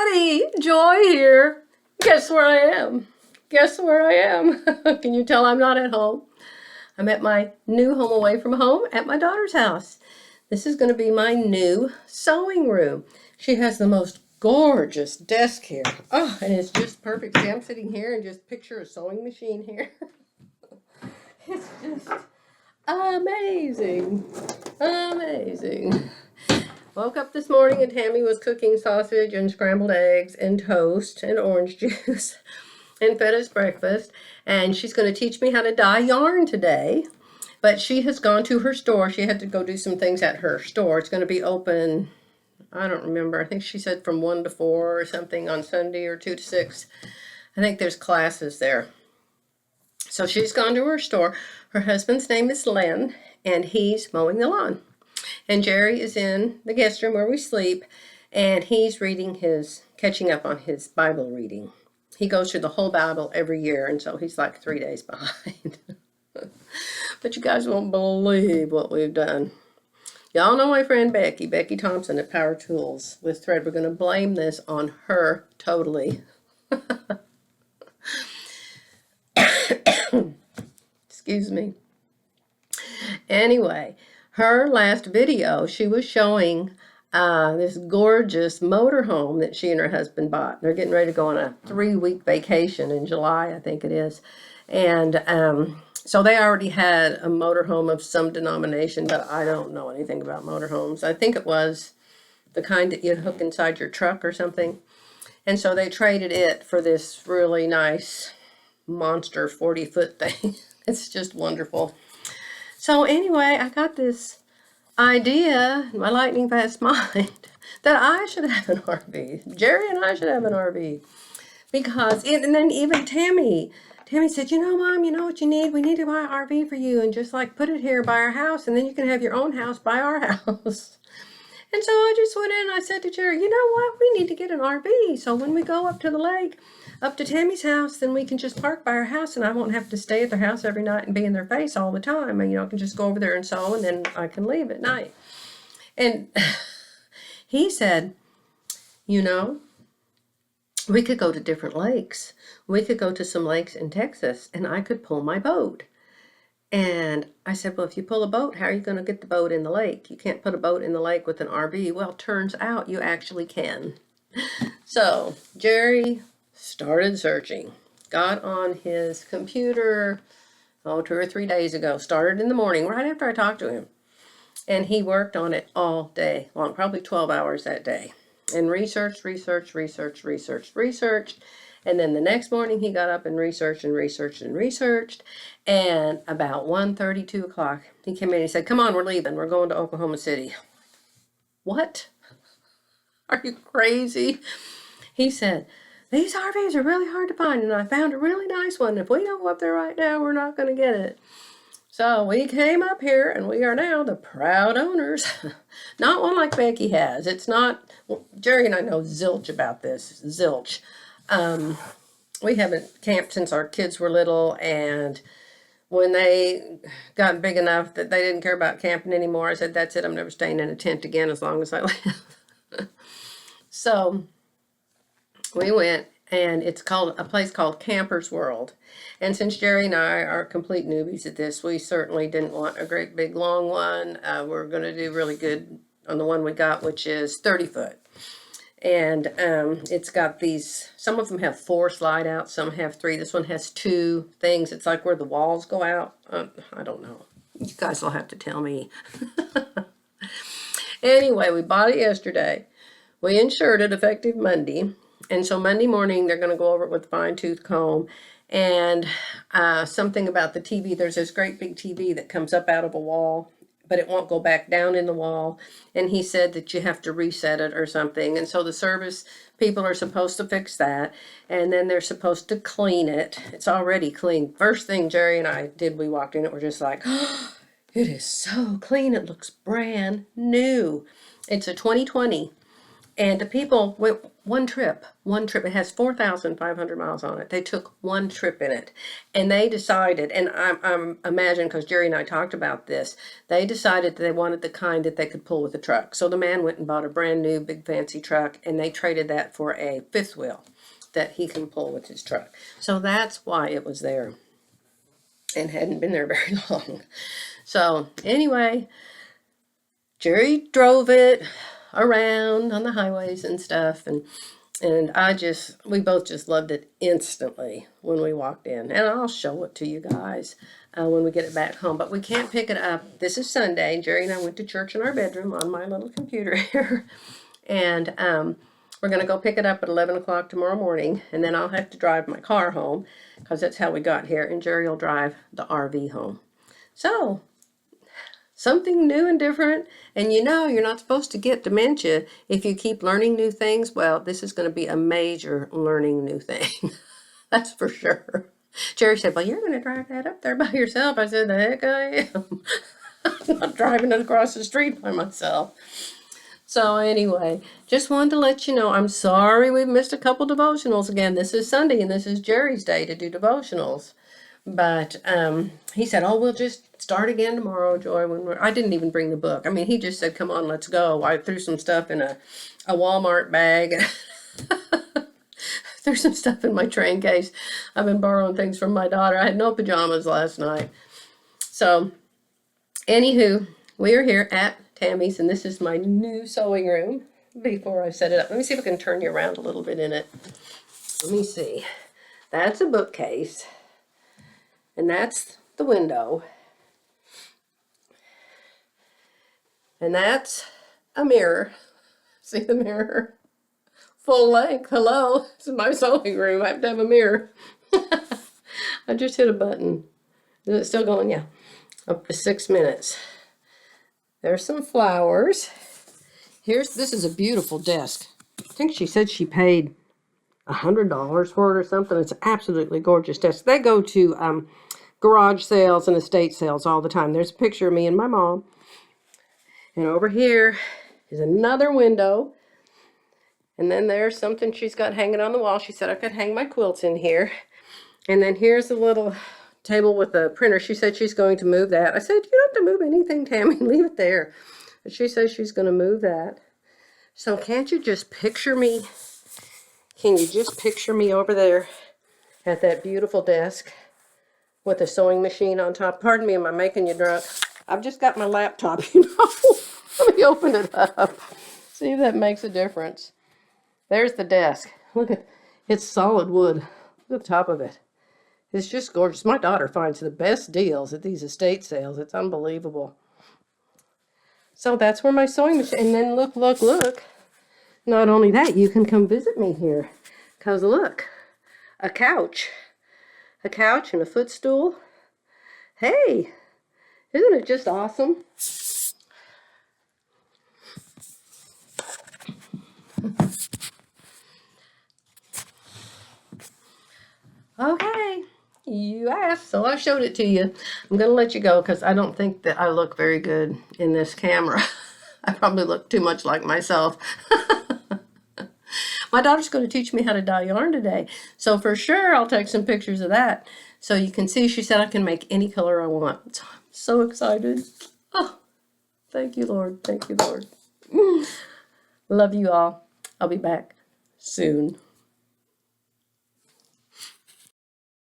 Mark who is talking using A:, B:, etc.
A: everybody, Joy here. Guess where I am? Guess where I am? Can you tell I'm not at home? I'm at my new home away from home at my daughter's house. This is going to be my new sewing room. She has the most gorgeous desk here. Oh, and it's just perfect. See, I'm sitting here and just picture a sewing machine here. It's just amazing. Amazing. Woke up this morning and Tammy was cooking sausage and scrambled eggs and toast and orange juice and fed us breakfast. And she's going to teach me how to dye yarn today. But she has gone to her store. She had to go do some things at her store. It's going to be open, I don't remember. I think she said from 1 to 4 or something on Sunday, or 2 to 6. I think there's classes there. So she's gone to her store. Her husband's name is Len, and he's mowing the lawn. And Jerry is in the guest room where we sleep, and he's catching up on his Bible reading. He goes through the whole Bible every year, and so he's like 3 days behind. But you guys won't believe what we've done. Y'all know my friend Becky Thompson at Power Tools with thread. We're going to blame this on her totally. Excuse me. Anyway, her last video, she was showing this gorgeous motorhome that she and her husband bought. They're getting ready to go on a 3-week vacation in July, I think it is. And so they already had a motorhome of some denomination, but I don't know anything about motorhomes. I think it was the kind that you hook inside your truck or something. And so they traded it for this really nice monster 40-foot thing. It's just wonderful. So anyway, I got this idea in my lightning fast mind that I should have an RV. Jerry and I should have an RV. Because, and then even Tammy said, Mom, you know what you need? We need to buy an RV for you and just like put it here by our house, and then you can have your own house by our house. And so I just went in and I said to Jerry, you know what? We need to get an RV. So when we go up to the lake, up to Tammy's house, then we can just park by our house, and I won't have to stay at their house every night and be in their face all the time. And, I can just go over there and sew, and then I can leave at night. And he said, we could go to different lakes. We could go to some lakes in Texas, and I could pull my boat. And I said, well, if you pull a boat, how are you going to get the boat in the lake? You can't put a boat in the lake with an RV. Well, turns out you actually can. So Jerry started searching, got on his computer, 2 or 3 days ago, started in the morning, right after I talked to him. And he worked on it all day long, probably 12 hours that day. And researched. And then the next morning he got up and researched. And about 1:30, 2 o'clock, he came in and he said, come on, we're leaving. We're going to Oklahoma City. What? Are you crazy? He said, these RVs are really hard to find, and I found a really nice one. If we don't go up there right now, we're not going to get it. So we came up here, and we are now the proud owners. Not one like Becky has. It's not, well, Jerry and I know zilch about this, zilch. We haven't camped since our kids were little, and when they got big enough that they didn't care about camping anymore, I said, that's it, I'm never staying in a tent again as long as I live. So we went, and it's called a place called Campers World. And since Jerry and I are complete newbies at this, we certainly didn't want a great big long one. We're going to do really good on the one we got, which is 30 foot. And it's got these, some of them have 4 slide outs, some have 3. This one has 2 things. It's like where the walls go out. I don't know. You guys will have to tell me. Anyway, we bought it yesterday. We insured it effective Monday. And so Monday morning, they're going to go over it with a fine-tooth comb. And something about the TV, there's this great big TV that comes up out of a wall, but it won't go back down in the wall. And he said that you have to reset it or something. And so the service people are supposed to fix that. And then they're supposed to clean it. It's already clean. First thing Jerry and I did, we walked in, it we're just like, oh, it is so clean. It looks brand new. It's a 2020. And the people went one trip. It has 4,500 miles on it. They took one trip in it. And they decided, and I'm imagine because Jerry and I talked about this, they decided that they wanted the kind that they could pull with a truck. So the man went and bought a brand new big fancy truck, and they traded that for a fifth wheel that he can pull with his truck. So that's why it was there and hadn't been there very long. So anyway, Jerry drove it around on the highways and stuff, and we both just loved it instantly when we walked in. And I'll show it to you guys when we get it back home. But we can't pick it up. This is Sunday. Jerry and I went to church in our bedroom on my little computer here. And we're going to go pick it up at 11 o'clock tomorrow morning. And then I'll have to drive my car home because that's how we got here. And Jerry will drive the RV home. So something new and different. And you know, you're not supposed to get dementia if you keep learning new things. Well, this is going to be a major learning new thing. That's for sure. Jerry said, well, you're going to drive that up there by yourself. I said, the heck I am. I'm not driving it across the street by myself. So anyway, just wanted to let you know, I'm sorry we've missed a couple devotionals again. This is Sunday and this is Jerry's day to do devotionals. But he said, oh, we'll just start again tomorrow, Joy. I didn't even bring the book. I mean, he just said, come on, let's go. I threw some stuff in a Walmart bag. Threw some stuff in my train case. I've been borrowing things from my daughter. I had no pajamas last night. So, anywho, we are here at Tammy's, and this is my new sewing room before I set it up. Let me see if I can turn you around a little bit in it. Let me see. That's a bookcase. And that's the window. And that's a mirror. See the mirror? Full length. Hello. This is my sewing room. I have to have a mirror. I just hit a button. Is it still going? Yeah. Up to 6 minutes. There's some flowers. This is a beautiful desk. I think she said she paid $100 for it or something. It's an absolutely gorgeous desk. They go to garage sales and estate sales all the time. There's a picture of me and my mom. And over here is another window. And then there's something she's got hanging on the wall. She said I could hang my quilts in here. And then here's a little table with a printer. She said she's going to move that. I said, you don't have to move anything, Tammy. Leave it there. But she says she's going to move that. So can't you just picture me? Can you just picture me over there at that beautiful desk with a sewing machine on top? Pardon me, am I making you drunk? I've just got my laptop, you know. Let me open it up. See if that makes a difference. There's the desk. Look at it's solid wood. Look at the top of it. It's just gorgeous. My daughter finds the best deals at these estate sales. It's unbelievable. So that's where my sewing machine, and then look. Not only that, you can come visit me here. Because look, a couch and a footstool. Hey, isn't it just awesome? Okay, you asked, so I showed it to you. I'm going to let you go because I don't think that I look very good in this camera. I probably look too much like myself. My daughter's going to teach me how to dye yarn today. So for sure, I'll take some pictures of that. So you can see, she said I can make any color I want. So I'm so excited. Oh, thank you, Lord. Thank you, Lord. Love you all. I'll be back soon.